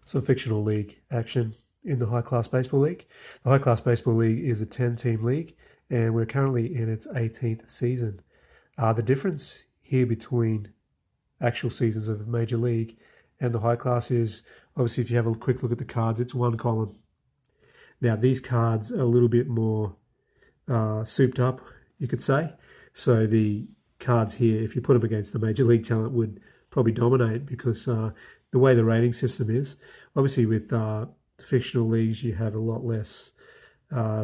Some fictional league action in the High Class Baseball League. The High Class Baseball League is a 10-team league, and we're currently in its 18th season. The difference here between actual seasons of Major League and the High Class is, obviously, if you have a quick look at the cards, it's one column. Now, these cards are a little bit more souped up, you could say. So the cards here, if you put them against the Major League talent, would probably dominate because the way the rating system is. Obviously, with fictional leagues, you have a lot less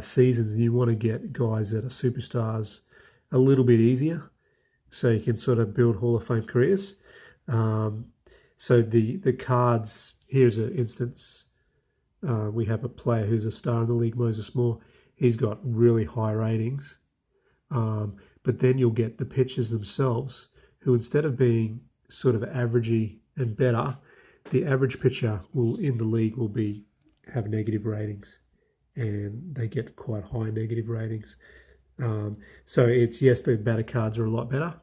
seasons, and you want to get guys that are superstars a little bit easier, so you can sort of build Hall of Fame careers. So the cards, here's an instance. We have a player who's a star in the league, Moses Moore. He's got really high ratings. But then you'll get the pitchers themselves, who instead of being sort of averagey and better, the average pitcher in the league will have negative ratings, and they get quite high negative ratings. So it's, yes, the batter cards are a lot better,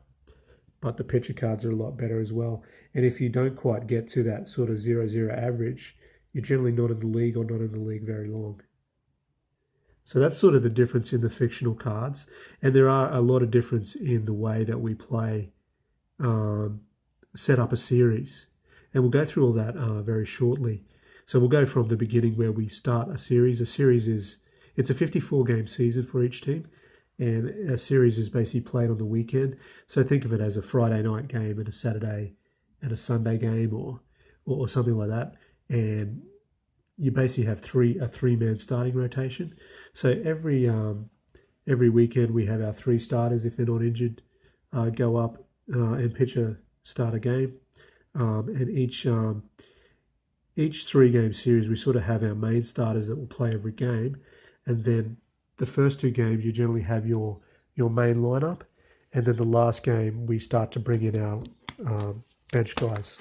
but the pitcher cards are a lot better as well. And if you don't quite get to that sort of 0-0 average, you're generally not in the league or not in the league very long. So that's sort of the difference in the fictional cards. And there are a lot of difference in the way that we play, set up a series. And we'll go through all that very shortly. So we'll go from the beginning where we start a series. A series it's a 54-game season for each team. And a series is basically played on the weekend. So think of it as a Friday night game and a Saturday and a Sunday game or something like that. And you basically have a three-man starting rotation. So every weekend we have our three starters, if they're not injured, go up and pitch a starter game. And each three-game series, we sort of have our main starters that will play every game. And then the first two games, you generally have your main lineup. And then the last game, we start to bring in our bench guys.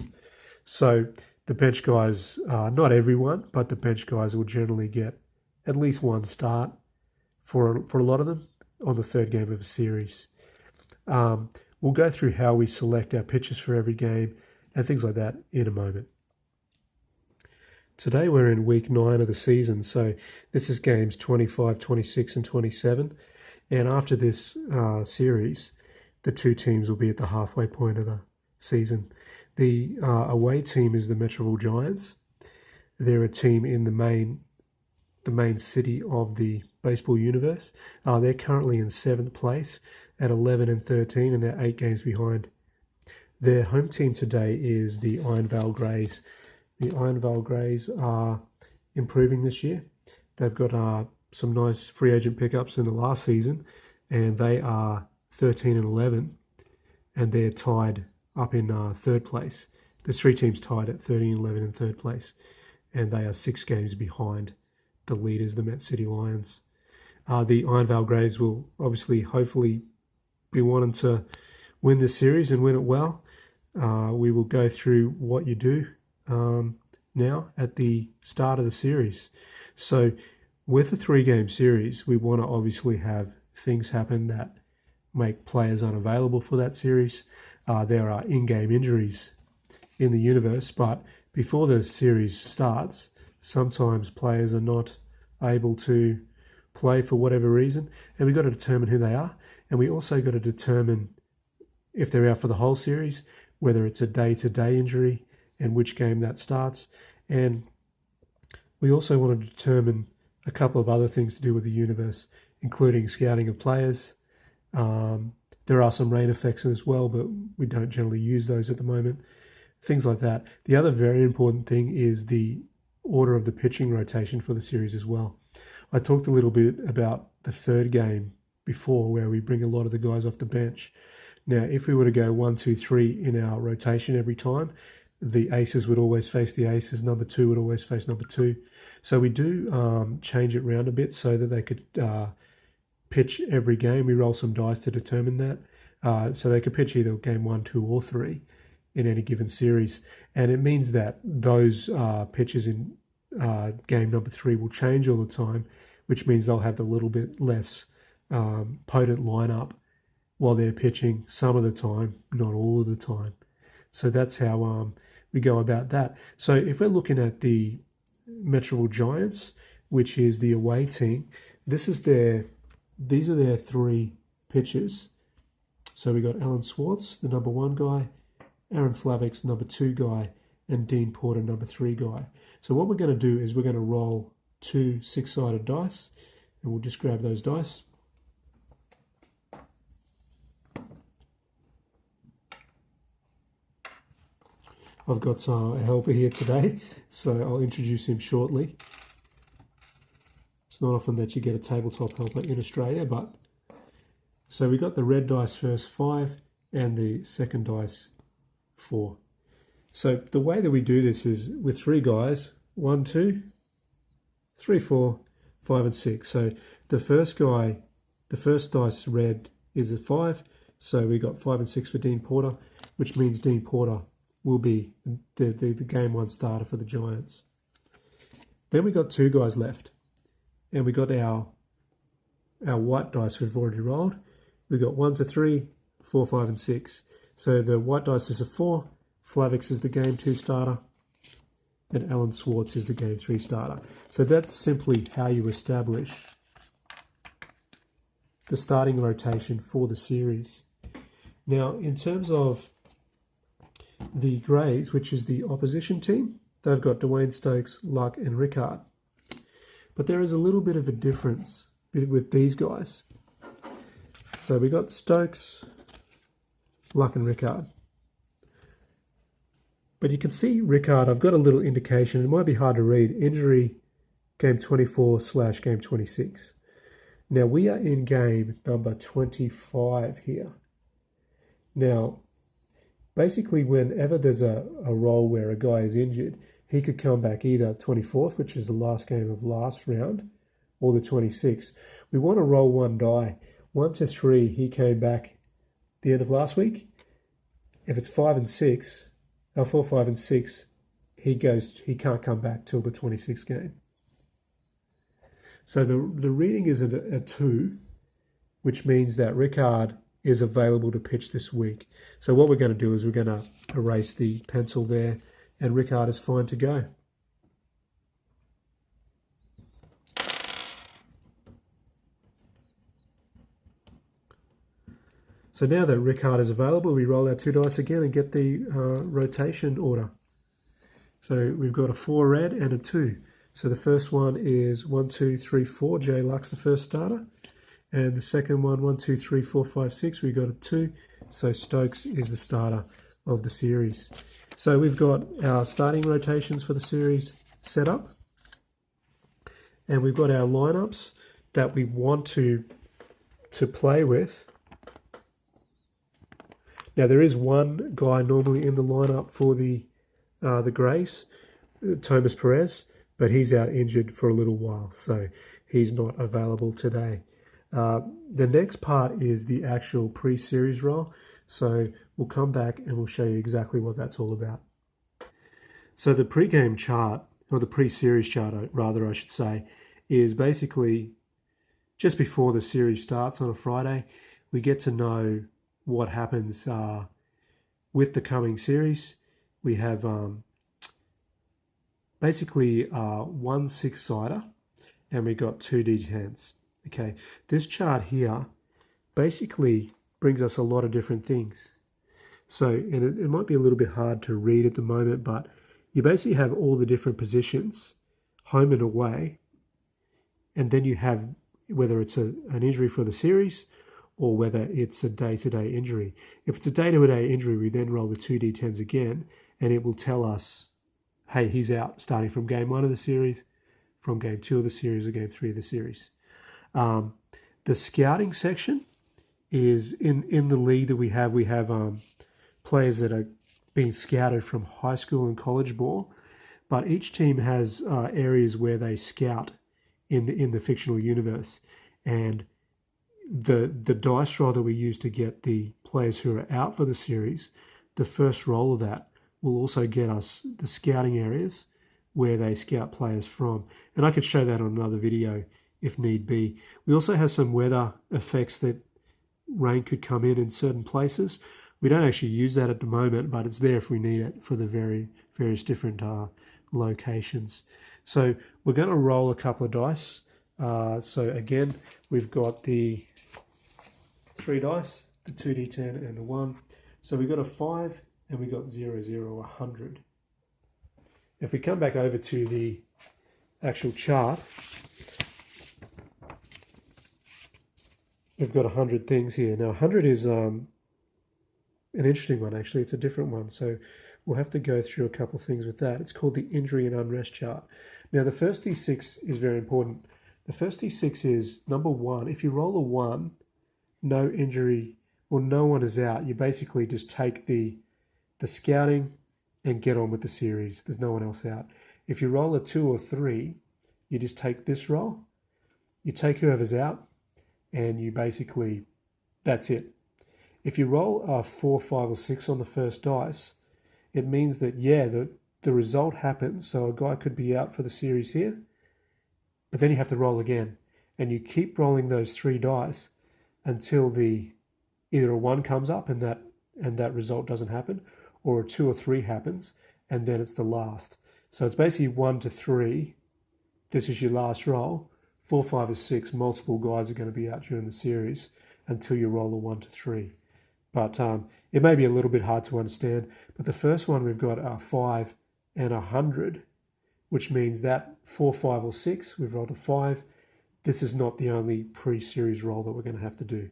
So the bench guys, not everyone, but the bench guys will generally get at least one start for a lot of them on the third game of a series. We'll go through how we select our pitchers for every game and things like that in a moment. Today we're in week 9 of the season, so this is games 25, 26 and 27. And after this series, the two teams will be at the halfway point of the season. The away team is the Metroville Giants. They're a team in the main city of the baseball universe. They're currently in 7th place at 11 and 13, and they're 8 games behind. Their home team today is the Iron Vale Greys. The Iron Vale Greys are improving this year. They've got some nice free agent pickups in the last season, and they are 13 and 11, and they're tied up in 3rd place. There's 3 teams tied at 13, 11 and 3rd place, and they are 6 games behind the leaders, the Met City Lions. The Iron Vale Greys will obviously, hopefully, be wanting to win this series and win it well. We will go through what you do now at the start of the series. So with a 3-game series, we want to obviously have things happen that make players unavailable for that series. There are in-game injuries in the universe, but before the series starts, sometimes players are not able to play for whatever reason, and we've got to determine who they are. And we also got to determine if they're out for the whole series, whether it's a day-to-day injury and which game that starts. And we also want to determine a couple of other things to do with the universe, including scouting of players. There are some rain effects as well, but we don't generally use those at the moment. Things like that. The other very important thing is the order of the pitching rotation for the series as well. I talked a little bit about the 3rd game before, where we bring a lot of the guys off the bench. Now, if we were to go 1, 2, 3 in our rotation every time, the aces would always face the aces, number 2 would always face number 2. So we do change it around a bit so that they could pitch every game. We roll some dice to determine that. So they could pitch either game 1, 2 or 3 in any given series. And it means that those pitches in game number 3 will change all the time, which means they'll have a little bit less potent lineup while they're pitching some of the time, not all of the time. So that's how we go about that. So if we're looking at the Metroville Giants, which is the away team, these are their 3 pitchers. So we got Alan Swartz, the number 1 guy, Aaron Flavix, number 2 guy, and Dean Porter, number 3 guy. So what we're going to do is we're going to roll 2 6-sided dice, and we'll just grab those dice. I've got a helper here today, so I'll introduce him shortly. It's not often that you get a tabletop helper in Australia, but so we got the red dice first, 5, and the second dice, 4. So the way that we do this is with 3 guys, 1, 2, 3, 4, 5, and 6. So the first dice red is a 5, so we got 5 and 6 for Dean Porter, which means Dean Porter will be the game 1 starter for the Giants. Then we got 2 guys left, and we got our white dice we've already rolled. We got 1 to 3, 4, 5, and 6. So the white dice is a 4, Flavix is the game 2 starter, and Alan Swartz is the game 3 starter. So that's simply how you establish the starting rotation for the series. Now, in terms of the Greys, which is the opposition team, they've got Dwayne Stokes, Luck, and Rickard. But there is a little bit of a difference with these guys. So we got Stokes, Luck, and Rickard. But you can see Rickard, I've got a little indication, it might be hard to read, injury game 24/game 26. Now we are in game number 25 here. Now, basically, whenever there's a role where a guy is injured, he could come back either 24th, which is the last game of last round, or the 26th. We want to roll 1 die. 1 to 3, he came back the end of last week. If it's 5 and 6, 4, 5, and 6, he can't come back till the 26th game. So the reading is a 2, which means that Rickard is available to pitch this week. So what we're going to do is we're going to erase the pencil there, and Rickard is fine to go. So now that Rickard is available, we roll our 2 dice again and get the rotation order. So we've got a 4 red and a 2. So the first one is 1, 2, 3, 4. Jay Luck's the first starter. And the second one, 1, 2, 3, 4, 5, 6. We got a 2. So Stokes is the starter of the series. So we've got our starting rotations for the series set up. And we've got our lineups that we want to play with. Now there is one guy normally in the lineup for the Greys, Thomas Perez, but he's out injured for a little while, so he's not available today. The next part is the actual pre-series roll, so we'll come back and we'll show you exactly what that's all about. So the pre-game chart, or the pre-series chart rather I should say, is basically just before the series starts on a Friday. We get to know what happens with the coming series. We have basically 1 6-sider, and we got 2 D10s. Okay, this chart here basically brings us a lot of different things. So, and it might be a little bit hard to read at the moment, but you basically have all the different positions, home and away, and then you have whether it's an injury for the series or whether it's a day-to-day injury. If it's a day-to-day injury, we then roll the 2 D10s again, and it will tell us, hey, he's out starting from game 1 of the series, from game 2 of the series, or game 3 of the series. The scouting section is in the league that we have players that are being scouted from high school and college ball, but each team has areas where they scout in the fictional universe, and the dice roll that we use to get the players who are out for the series, the first roll of that will also get us the scouting areas where they scout players from. And I could show that on another video if need be. We also have some weather effects that rain could come in certain places. We don't actually use that at the moment, but it's there if we need it for the very various different locations. So we're going to roll a couple of dice. So again, we've got the 3 dice, the 2d10 and the 1. So we've got a 5 and we've got 0, 0, 100. If we come back over to the actual chart, we've got 100 things here. Now 100 is an interesting one actually. It's a different one. So we'll have to go through a couple of things with that. It's called the injury and unrest chart. Now the first D6 is very important. The first D6 is number 1. If you roll a 1, no injury, or no one is out, you basically just take the scouting and get on with the series. There's no one else out. If you roll a 2 or 3, you just take this roll, you take whoever's out, and you basically, that's it. If you roll a 4, 5, or 6 on the first dice, it means that, yeah, the result happens. So a guy could be out for the series here, but then you have to roll again. And you keep rolling those 3 dice until either a 1 comes up and that result doesn't happen, or a 2 or 3 happens, and then it's the last. So it's basically 1 to 3. This is your last roll. 4, 5, or 6, multiple guys are going to be out during the series until you roll a 1 to 3. But it may be a little bit hard to understand. But the first one, we've got a 5 and 100, which means that 4, 5, or 6, we've rolled a 5. This is not the only pre-series roll that we're going to have to do.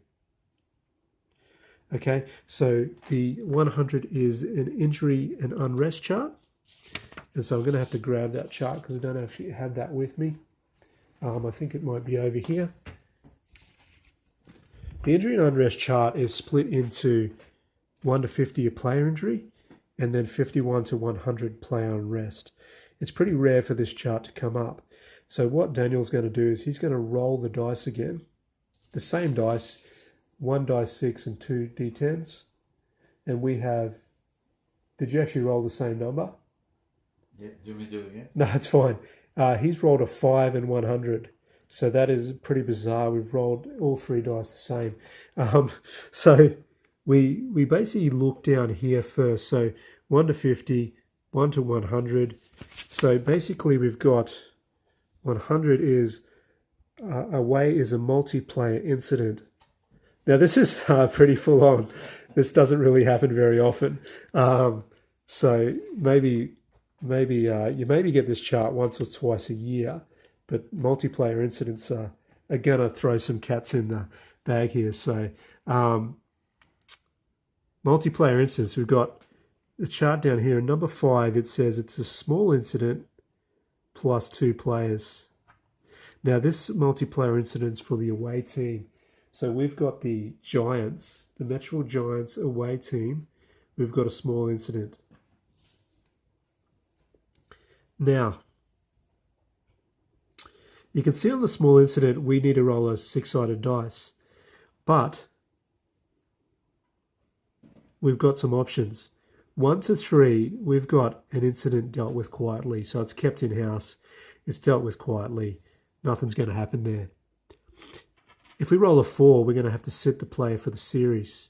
Okay, so the 100 is an injury and unrest chart. And so I'm going to have to grab that chart because I don't actually have that with me. I think it might be over here. The injury and unrest chart is split into 1 to 50 a player injury, and then 51 to 100 player unrest. It's pretty rare for this chart to come up. So what Daniel's going to do is he's going to roll the dice again. The same dice, 1 dice 6 and 2 d10s. And we have, did you actually roll the same number? Yeah, do you want me to do it again? No, it's fine. He's rolled a 5 and 100. So that is pretty bizarre. We've rolled all 3 dice the same. So we basically look down here first. So 1 to 50, 1 to 100. So basically we've got 100 is away is a multiplayer incident. Now this is pretty full on. This doesn't really happen very often. So maybe you maybe get this chart once or twice a year, but multiplayer incidents are going to throw some cats in the bag here. So multiplayer incidents, we've got the chart down here. In number 5, it says it's a small incident plus 2 players. Now this multiplayer incident is for the away team. So we've got the Giants, the Metroville Giants away team. We've got a small incident. Now, you can see on the small incident, we need to roll a 6-sided dice. But we've got some options. 1 to 3, we've got an incident dealt with quietly. So it's kept in-house. It's dealt with quietly. Nothing's going to happen there. If we roll a 4, we're going to have to sit the player for the series.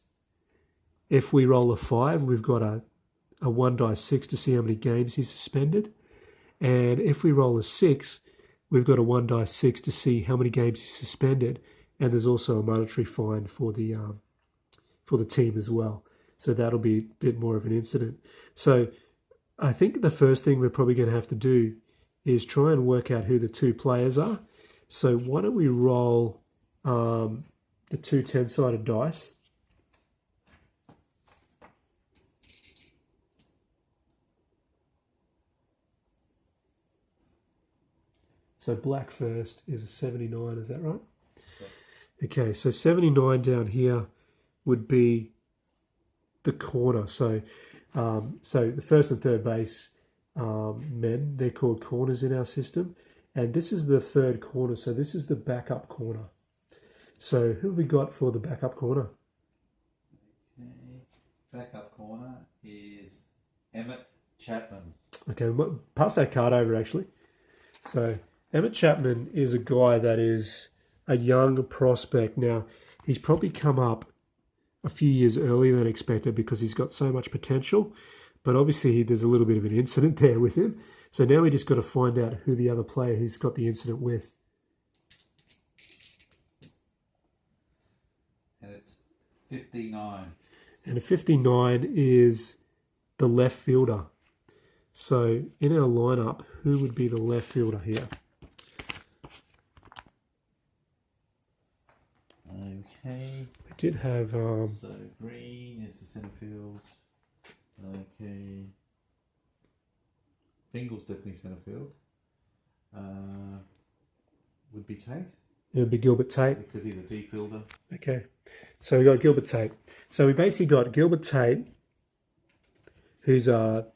If we roll a 5, we've got a 1 dice 6 to see how many games he's suspended. And if we roll a 6, we've got a 1 dice 6 to see how many games he's suspended. And there's also a monetary fine for the team as well. So that'll be a bit more of an incident. So I think the first thing we're probably going to have to do is try and work out who the 2 players are. So why don't we roll the 2 10-sided dice. So black first is a 79, is that right? Yeah. Okay, so 79 down here would be the corner. So the first and third base men, they're called corners in our system. And this is the third corner, so this is the backup corner. So who have we got for the backup corner? Okay. Backup corner is Emmett Chapman. Okay, pass that card over actually. So Emmett Chapman is a guy that is a young prospect. Now, he's probably come up a few years earlier than expected because he's got so much potential. But obviously there's a little bit of an incident there with him. So now we just got to find out who the other player he's got the incident with. And it's 59. And a 59 is the left fielder. So in our lineup, who would be the left fielder here? Okay. We did have... so Green is the centre field. Okay. Bingle's definitely centre field. Would be Tate. It would be Gilbert Tape. Because he's a D fielder. Okay. So we got Gilbert Tape. So we basically got Gilbert Tape, who's a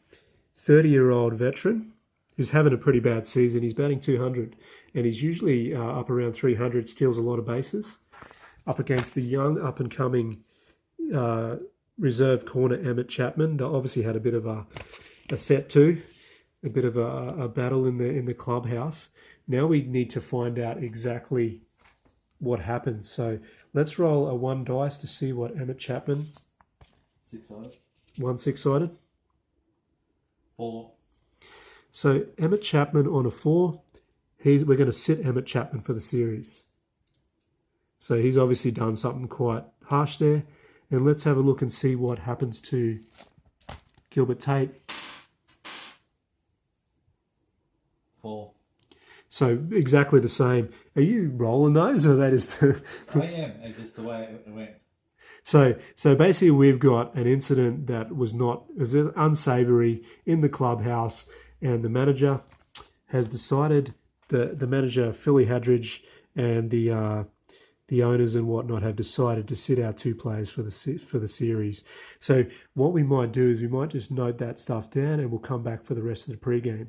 30-year-old veteran, who's having a pretty bad season. He's batting 200, and he's usually up around 300, steals a lot of bases, up against the young, up-and-coming reserve corner Emmett Chapman. They obviously had a bit of a set too, a bit of a battle in the clubhouse. Now we need to find out exactly what happens. So let's roll a 1 dice to see what Emmett Chapman... 6-sided. 1 6-sided. 4. So Emmett Chapman on a 4. We're going to sit Emmett Chapman for the series. So he's obviously done something quite harsh there. And let's have a look and see what happens to Gilbert Tape. 4. So exactly the same. Are you rolling those, or that is the... I am. It's just the way it went. So basically we've got an incident that was unsavoury in the clubhouse, and the manager has decided, the manager, Philly Hadridge, and the owners and whatnot have decided to sit our 2 players for the series. So what we might do is we might just note that stuff down, and we'll come back for the rest of the pregame.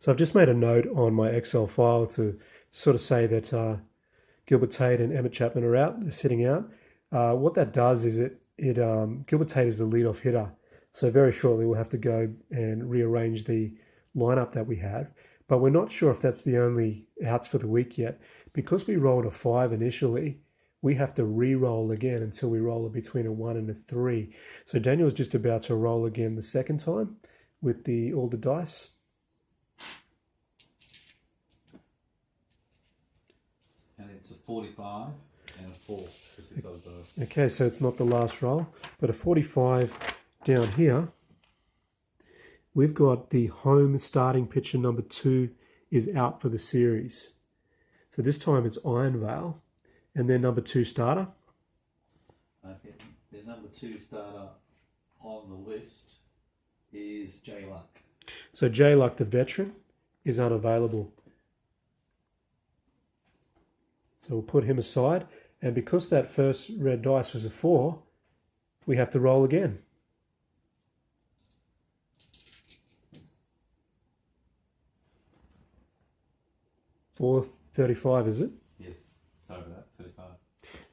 So I've just made a note on my Excel file to sort of say that Gilbert Tate and Emmett Chapman are out, they're sitting out. What that does is Gilbert Tate is the leadoff hitter. So very shortly we'll have to go and rearrange the lineup that we have. But we're not sure if that's the only outs for the week yet. Because we rolled a 5 initially, we have to re-roll again until we roll it between a 1 and a 3. So Daniel's just about to roll again the second time with all the dice. And it's a 45 and a 4. Okay, so it's not the last roll, but a 45 down here. We've got the home starting pitcher number 2 is out for the series. So this time it's Ironvale, and their number 2 starter. Okay, their number 2 starter on the list is J Luck. So J Luck, the veteran, is unavailable. So we'll put him aside. And because that first red dice was a 4, we have to roll again. 435, is it? Yes, sorry about that, 35.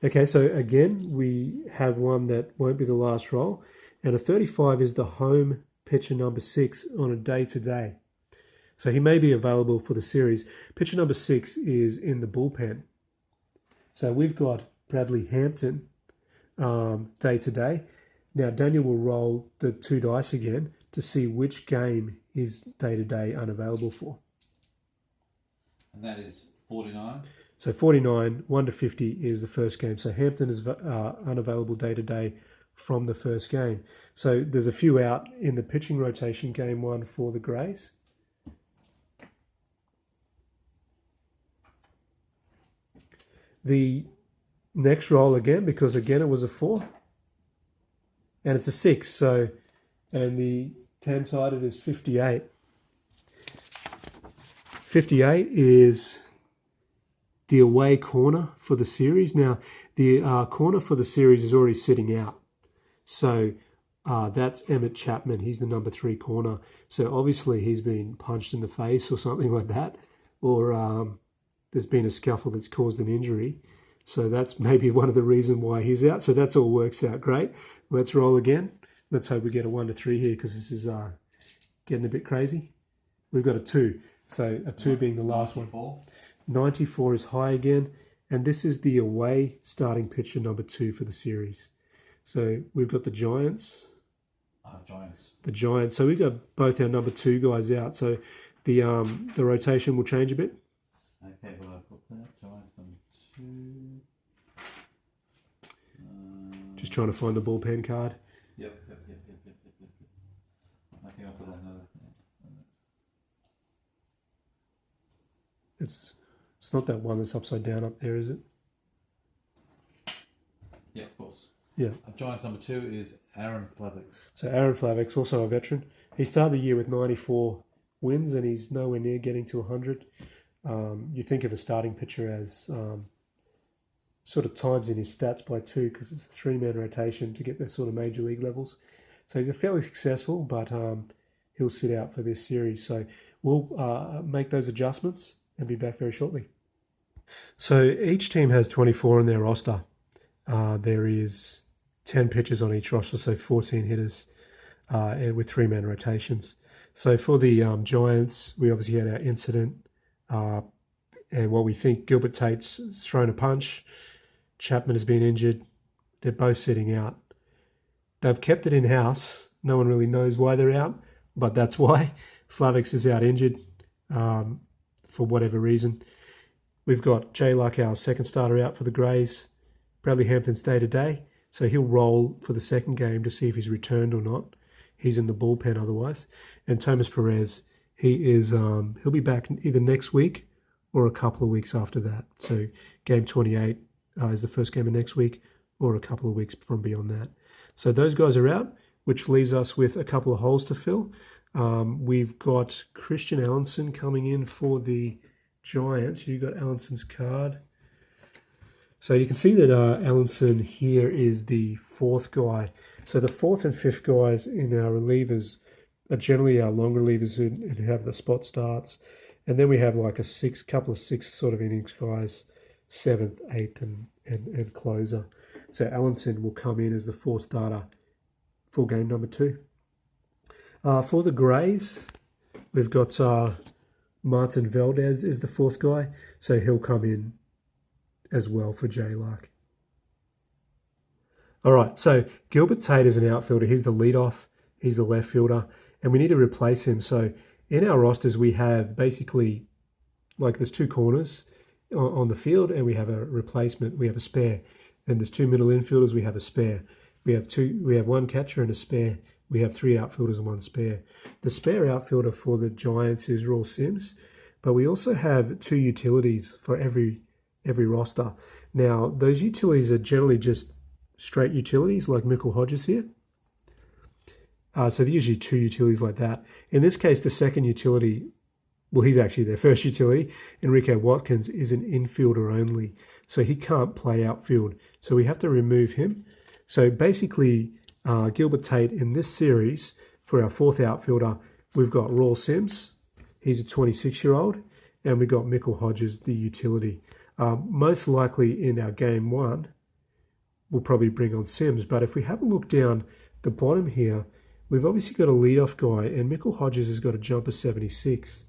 Okay, so again, we have one that won't be the last roll. And a 35 is the home pitcher number 6 on a day-to-day. So he may be available for the series. Pitcher number 6 is in the bullpen. So we've got Bradley Hampton day-to-day. Now Daniel will roll the 2 dice again to see which game he's day-to-day unavailable for. And that is 49. So 49, 1 to 50 is the first game. So Hampton is unavailable day-to-day from the first game. So there's a few out in the pitching rotation game 1 for the Greys. The next roll again, because again it was a 4. And it's a 6. So, and the 10-sided is 58. 58 is the away corner for the series. Now, the corner for the series is already sitting out. So that's Emmett Chapman. He's the number 3 corner. So obviously he's been punched in the face or something like that. Or there's been a scuffle that's caused an injury. So that's maybe one of the reasons why he's out. So that's all works out great. Let's roll again. Let's hope we get a 1 to 3 here, because this is getting a bit crazy. We've got a 2. So a 2 being the last 94. one. 94 is high again. And this is the away starting pitcher number 2 for the series. So we've got the Giants. Giants. The Giants. So we've got both our number 2 guys out. So the rotation will change a bit. Okay, well, I've got that. Giants number 2. Just trying to find the bullpen card. Yep. I think I've got another. It's not that one that's upside down up there, is it? Yeah, of course. Yeah. Giants number 2 is Aaron Flavix. So Aaron Flavix, also a veteran. He started the year with 94 wins and he's nowhere near getting to 100. You think of a starting pitcher as sort of times in his stats by 2 because it's a 3-man rotation to get the sort of major league levels. So he's a fairly successful, but he'll sit out for this series. So we'll make those adjustments and be back very shortly. So each team has 24 on their roster. There is 10 pitchers on each roster, so 14 hitters and with 3-man rotations. So for the Giants, we obviously had our incident and what we think Gilbert Tate's thrown a punch. Chapman has been injured. They're both sitting out. They've kept it in-house. No one really knows why they're out, but that's why. Flavix is out injured for whatever reason. We've got Jay Luck, our second starter, out for the Greys. Bradley Hampton's day-to-day, so he'll roll for the second game to see if he's returned or not. He's in the bullpen otherwise. And Thomas Perez, he'll be back either next week or a couple of weeks after that. So game 28 is the first game of next week or a couple of weeks from beyond that. So those guys are out, which leaves us with a couple of holes to fill. We've got Christian Allenson coming in for the Giants. You got Allenson's card. So you can see that Allenson here is the 4th guy. So the 4th and 5th guys in our relievers are generally our long relievers who have the spot starts. And then we have like a couple of 6 sort of innings guys, 7th, 8th and closer. So Allenson will come in as the 4th starter for game number 2. For the Greys, we've got Martin Valdez is the 4th guy. So he'll come in as well for Jay Luck. All right, so Gilbert Tape is an outfielder. He's the leadoff. He's the left fielder, and we need to replace him. So in our rosters, we have basically, like there's 2 corners on the field, and we have a replacement. We have a spare. Then there's 2 middle infielders. We have a spare. We have 1 catcher and a spare. We have 3 outfielders and 1 spare. The spare outfielder for the Giants is Raul Sims, but we also have 2 utilities for every roster. Now, those utilities are generally just straight utilities like Michael Hodges here. So they're usually 2 utilities like that. In this case, the second utility, well, he's actually their first utility. Enrique Watkins is an infielder only, so he can't play outfield. So we have to remove him. So basically, Gilbert Tape in this series, for our 4th outfielder, we've got Raul Sims. He's a 26-year-old. And we've got Michael Hodges, the utility. Most likely in our game 1, we'll probably bring on Sims. But if we have a look down the bottom here, we've obviously got a leadoff guy, and Michael Hodges has got a jumper 76,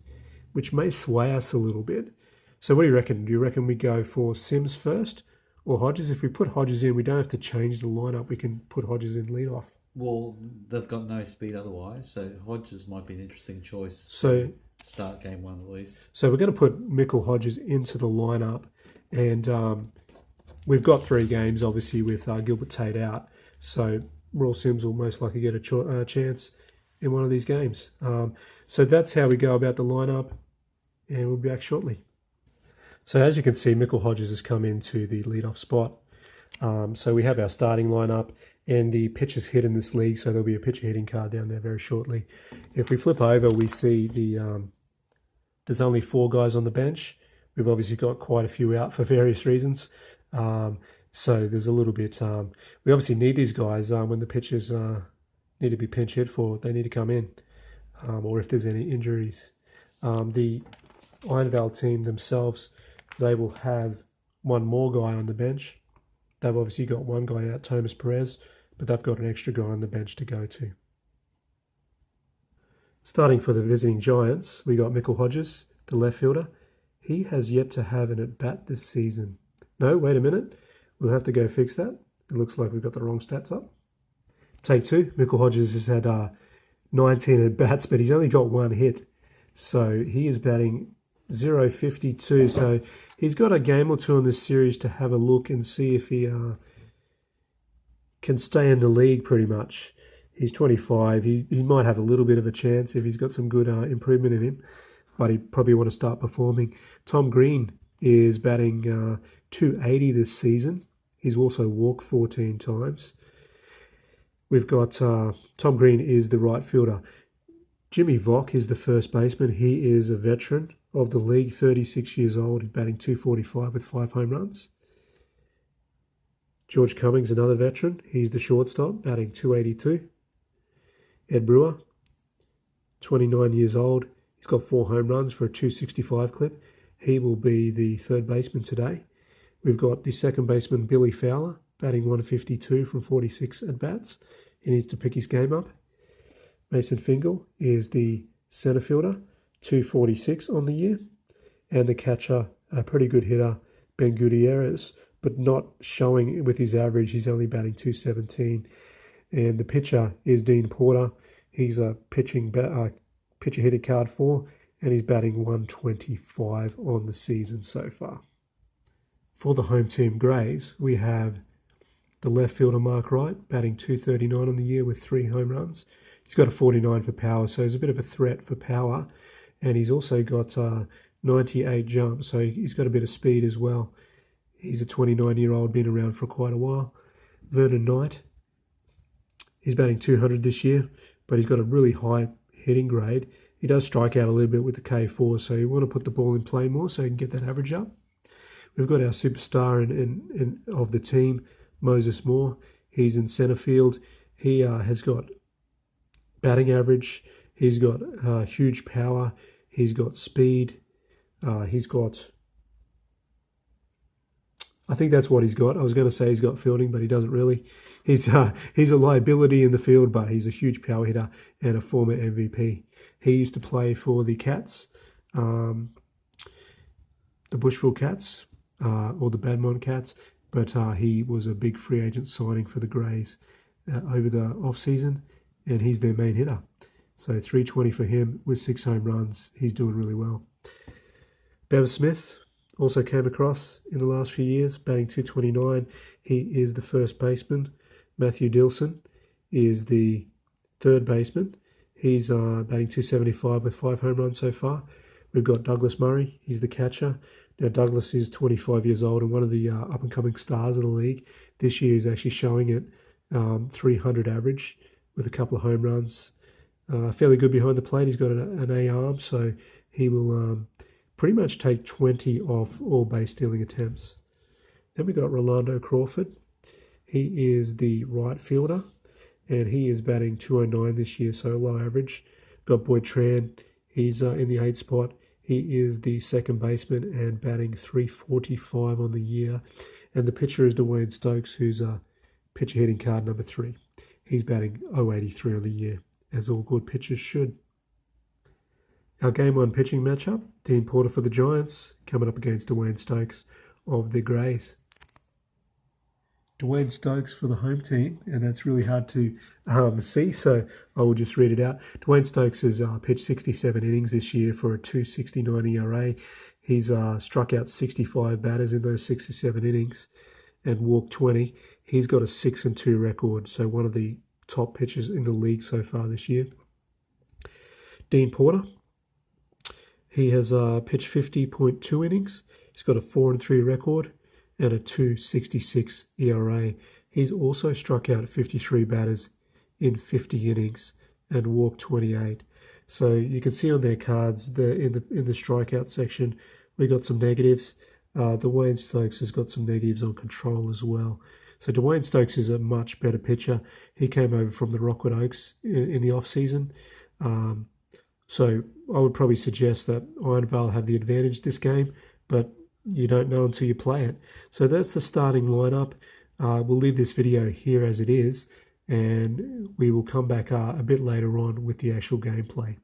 which may sway us a little bit. So what do you reckon? Do you reckon we go for Sims first or Hodges? If we put Hodges in, we don't have to change the lineup. We can put Hodges in leadoff. Well, they've got no speed otherwise, so Hodges might be an interesting choice. So start game 1 at least. So we're going to put Michael Hodges into the lineup, and we've got 3 games, obviously, with Gilbert Tape out. So Raul Sims will most likely get a chance in one of these games. So that's how we go about the lineup, and we'll be back shortly. So as you can see, Michael Hodges has come into the leadoff spot. So we have our starting lineup, and the pitchers hit in this league, so there'll be a pitcher hitting card down there very shortly. If we flip over, we see there's only 4 guys on the bench. We've obviously got quite a few out for various reasons. So there's a little bit, we obviously need these guys when the pitchers need to be pinch hit for, they need to come in, or if there's any injuries. The Ironvale team themselves, they will have 1 more guy on the bench. They've obviously got 1 guy out, Thomas Perez, but they've got an extra guy on the bench to go to. Starting for the visiting Giants, we got Michael Hodges, the left fielder. He has yet to have an at-bat this season. No, wait a minute. We'll have to go fix that. It looks like we've got the wrong stats up. Take two. Michael Hodges has had 19 at bats, but he's only got one hit. So he is batting 0.52. So he's got a game or two in this series to have a look and see if he can stay in the league pretty much. He's 25. He might have a little bit of a chance if he's got some good improvement in him, but he probably want to start performing. Tom Green is batting 280 this season. He's also walked 14 times. We've got Tom Green is the right fielder. Jimmy Vock is the first baseman. He is a veteran of the league, 36 years old. He's batting 245 with 5 home runs. George Cummings, another veteran. He's the shortstop, batting 282. Ed Brewer, 29 years old. He's got 4 home runs for a 265 clip. He will be the third baseman today. We've got the second baseman, Billy Fowler, batting 152 from 46 at-bats. He needs to pick his game up. Mason Fingal is the centre fielder, 246 on the year. And the catcher, a pretty good hitter, Ben Gutierrez, but not showing with his average. He's only batting 217. And the pitcher is Dean Porter. He's a pitcher hitter card 4, and he's batting 125 on the season so far. For the home team Greys, we have the left fielder Mark Wright, batting 239 on the year with 3 home runs. He's got a 49 for power, so he's a bit of a threat for power. And he's also got 98 jump, so he's got a bit of speed as well. He's a 29-year-old, been around for quite a while. Vernon Knight, he's batting 200 this year, but he's got a really high hitting grade. He does strike out a little bit with the K4, so you want to put the ball in play more so you can get that average up. We've got our superstar of the team, Moses Moore. He's in centre field. He has got batting average. He's got huge power. He's got speed. He's got... I think that's what he's got. I was going to say he's got fielding, but he doesn't really. He's a liability in the field, but he's a huge power hitter and a former MVP. He used to play for the Cats, the Bushville Cats, or the Badmont Cats, but he was a big free agent signing for the Greys over the off-season, and he's their main hitter. So 320 for him with 6 home runs. He's doing really well. Bev Smith also came across in the last few years, batting 229. He is the first baseman. Matthew Dilson is the third baseman. He's batting 275 with 5 home runs so far. We've got Douglas Murray. He's the catcher. Now, Douglas is 25 years old and one of the up-and-coming stars of the league. This year is actually showing it 300 average with a couple of home runs. Fairly good behind the plate. He's got an A arm, so he will pretty much take 20 off all base stealing attempts. Then we got Rolando Crawford. He is the right fielder, and he is batting 209 this year, so low average. Got Boyd Tran. He's in the 8th spot. He is the second baseman and batting 345 on the year. And the pitcher is Dwayne Stokes, who's a pitcher hitting card number 3. He's batting 083 on the year, as all good pitchers should. Our Game 1 pitching matchup, Dean Porter for the Giants, coming up against Dwayne Stokes of the Greys. Dwayne Stokes for the home team, and that's really hard to see, so I will just read it out. Dwayne Stokes has pitched 67 innings this year for a 2.69 ERA. He's struck out 65 batters in those 67 innings and walked 20. He's got a 6-2 record, so one of the top pitchers in the league so far this year. Dean Porter, he has pitched 50.2 innings. He's got a 4-3 record and a 2.66 ERA. He's also struck out 53 batters in 50 innings and walked 28. So you can see on their cards in the strikeout section, we got some negatives. Dwayne Stokes has got some negatives on control as well. So Dwayne Stokes is a much better pitcher. He came over from the Rockwood Oaks in the off-season. So I would probably suggest that Iron Vale have the advantage this game, but you don't know until you play it. So that's the starting lineup. We'll leave this video here as it is, and we will come back a bit later on with the actual gameplay.